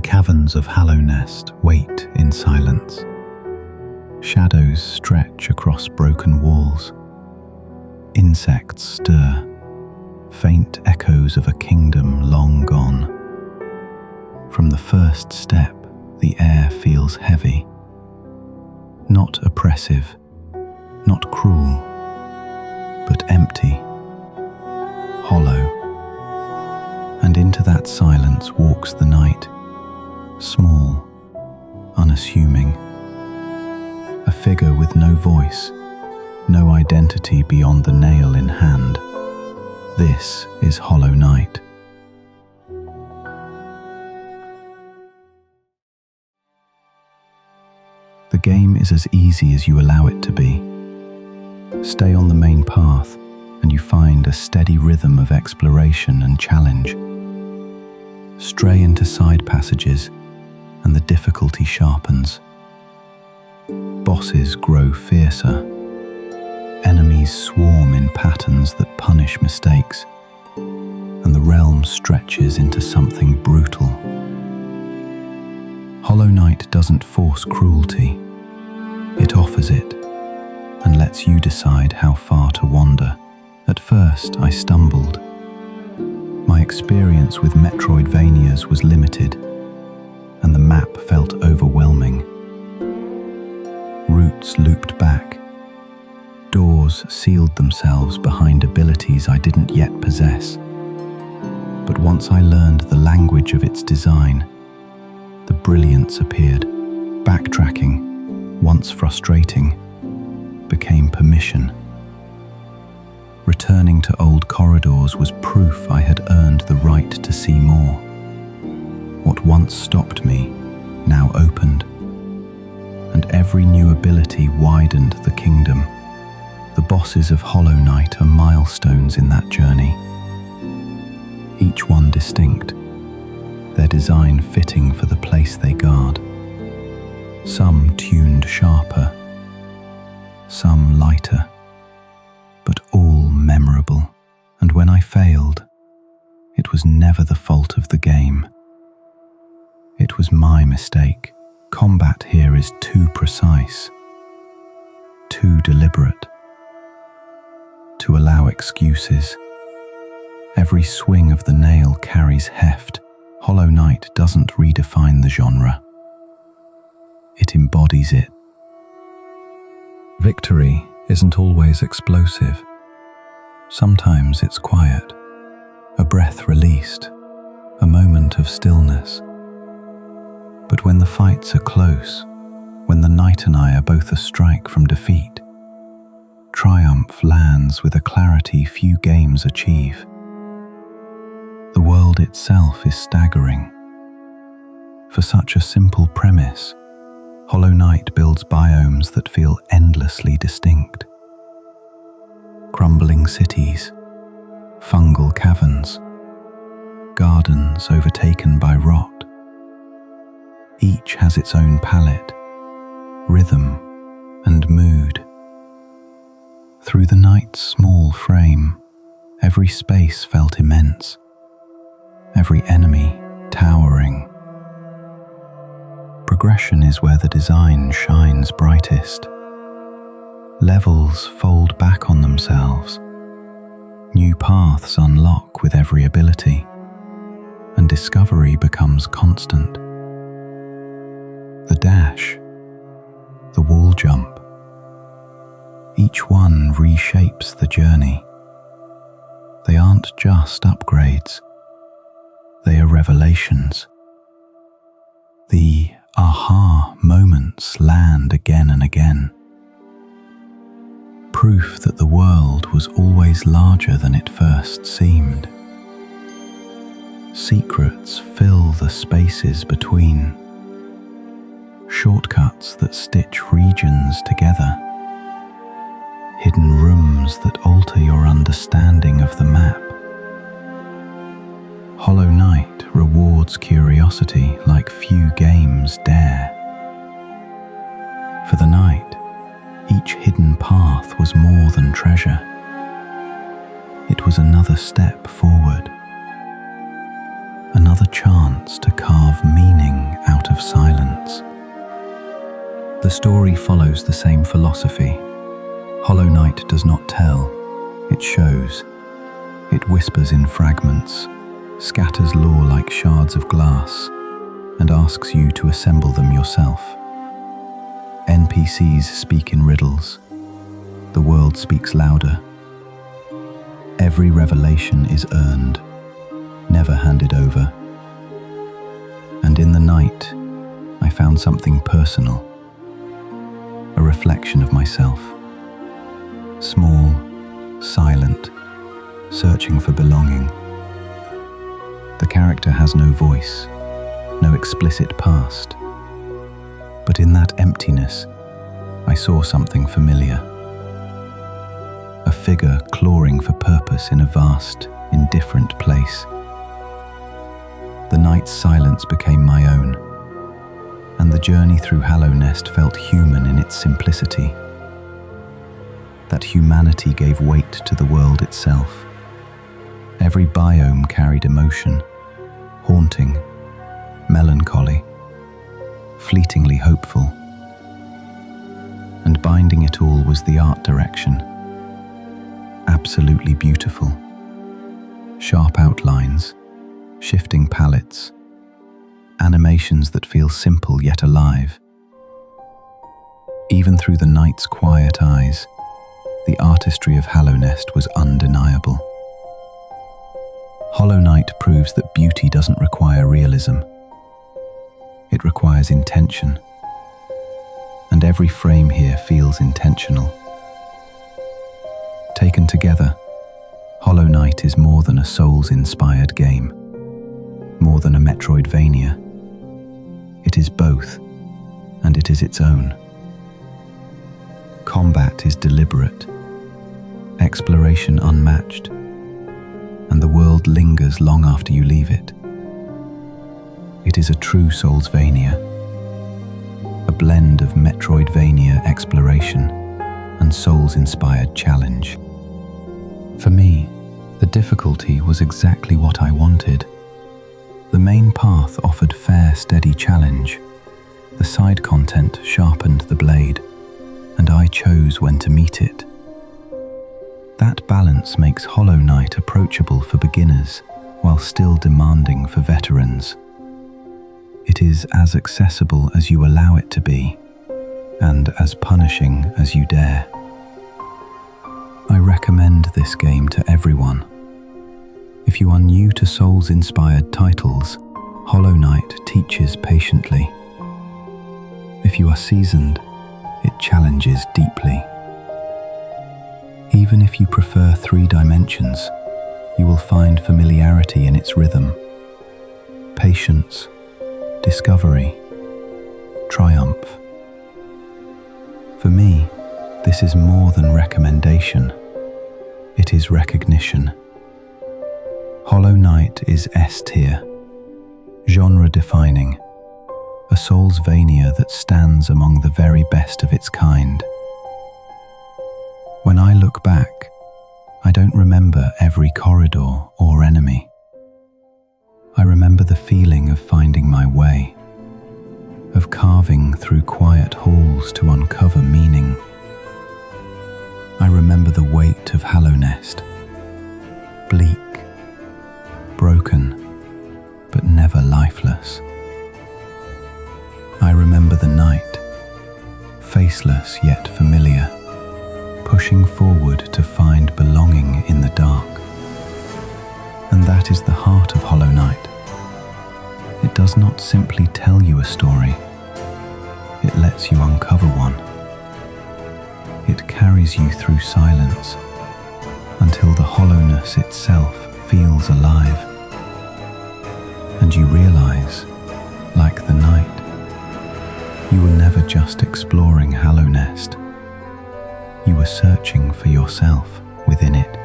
caverns of Hallownest wait in silence. Shadows stretch across broken walls. Insects stir, faint echoes of a kingdom long gone. From the first step, the air feels heavy. Not oppressive, not cruel, but empty, hollow. And into that silence walks the night, small, unassuming. A figure with no voice, no identity beyond the nail in hand. This is Hollow Night. The game is as easy as you allow it to be. Stay on the main path, and you find a steady rhythm of exploration and challenge. Stray into side passages, and the difficulty sharpens. Bosses grow fiercer. Enemies swarm in patterns that punish mistakes, and the realm stretches into something brutal. Hollow Night doesn't force cruelty. It offers it, and lets you decide how far to wander. At first, I stumbled. My experience with Metroidvanias was limited, and the map felt overwhelming. Routes looped back. Doors sealed themselves behind abilities I didn't yet possess. But once I learned the language of its design, the brilliance appeared. Backtracking, once frustrating, became permission. Returning to old corridors was proof I had earned the right to see more. What once stopped me now opened, and every new ability widened the kingdom. The bosses of Hollow Night are milestones in that journey, each one distinct, their design fitting for the place they guard. Some tuned sharper, some lighter, but all memorable. And when I failed, it was never the fault of the game. It was my mistake. Combat here is too precise, too deliberate, to allow excuses. Every swing of the nail carries heft. Hollow Night doesn't redefine the genre. It embodies it. Victory isn't always explosive. Sometimes it's quiet, a breath released, a moment of stillness. But when the fights are close, when the night and I are both a strike from defeat, triumph lands with a clarity few games achieve. The world itself is staggering. For such a simple premise, Hollow Night builds biomes that feel endlessly distinct. Crumbling cities, fungal caverns, gardens overtaken by rot. Each has its own palette, rhythm, and mood. Through the night's small frame, every space felt immense, every enemy towering. Progression is where the design shines brightest. Levels fold back on themselves. New paths unlock with every ability, and discovery becomes constant. The dash, the wall jump, each one reshapes the journey. They aren't just upgrades, they are revelations. The aha moments land again and again. Proof that the world was always larger than it first seemed. Secrets fill the spaces between. Shortcuts that stitch regions together. Hidden rooms that alter your understanding of the map. Hollow Night rewards curiosity like few games dare. For the night, each hidden path was more than treasure. It was another step forward, another another chance to carve meaning out of silence. The story follows the same philosophy. Hollow Knight does not tell, it shows. It whispers in fragments, scatters lore like shards of glass, and asks you to assemble them yourself. NPCs speak in riddles. The world speaks louder. Every revelation is earned, never handed over. And in the night, I found something personal, a reflection of myself. Small, silent, searching for belonging. The character has no voice, no explicit past. But in that emptiness, I saw something familiar. A figure clawing for purpose in a vast, indifferent place. The night's silence became my own, and the journey through Hallownest felt human in its simplicity. That humanity gave weight to the world itself. Every biome carried emotion, haunting, melancholy, fleetingly hopeful. And binding it all was the art direction. Absolutely beautiful. Sharp outlines, shifting palettes, animations that feel simple yet alive. Even through the night's quiet eyes, the artistry of Hallownest was undeniable. Hollow Knight proves that beauty doesn't require realism. It requires intention. And every frame here feels intentional. Taken together, Hollow Knight is more than a Souls-inspired game, more than a Metroidvania. It is both, and it is its own. Combat is deliberate, exploration unmatched, and the world lingers long after you leave it. It is a true Soulsvania, a blend of Metroidvania exploration and Souls-inspired challenge. For me, the difficulty was exactly what I wanted. The main path offered fair, steady challenge. The side content sharpened the blade, and I chose when to meet it. That balance makes Hollow Knight approachable for beginners while still demanding for veterans. It is as accessible as you allow it to be, and as punishing as you dare. I recommend this game to everyone. If you are new to Souls-inspired titles, Hollow Knight teaches patiently. If you are seasoned, it challenges deeply. Even if you prefer 3 dimensions, you will find familiarity in its rhythm. Patience, discovery, triumph. For me, this is more than recommendation. It is recognition. Hollow Knight is S-tier, genre-defining, a Soulsvania that stands among the very best of its kind. When I look back, I don't remember every corridor or enemy. I remember the feeling of finding my way, of carving through quiet halls to uncover meaning. I remember the weight of Hallownest, bleak, broken, but never lifeless. I remember the night, faceless yet familiar, pushing forward to find belonging in the dark. And that is the heart of Hollow Knight. It does not simply tell you a story, it lets you uncover one. It carries you through silence until the hollowness itself feels alive. And you realize, like the night, you were never just exploring Hallownest. You were searching for yourself within it.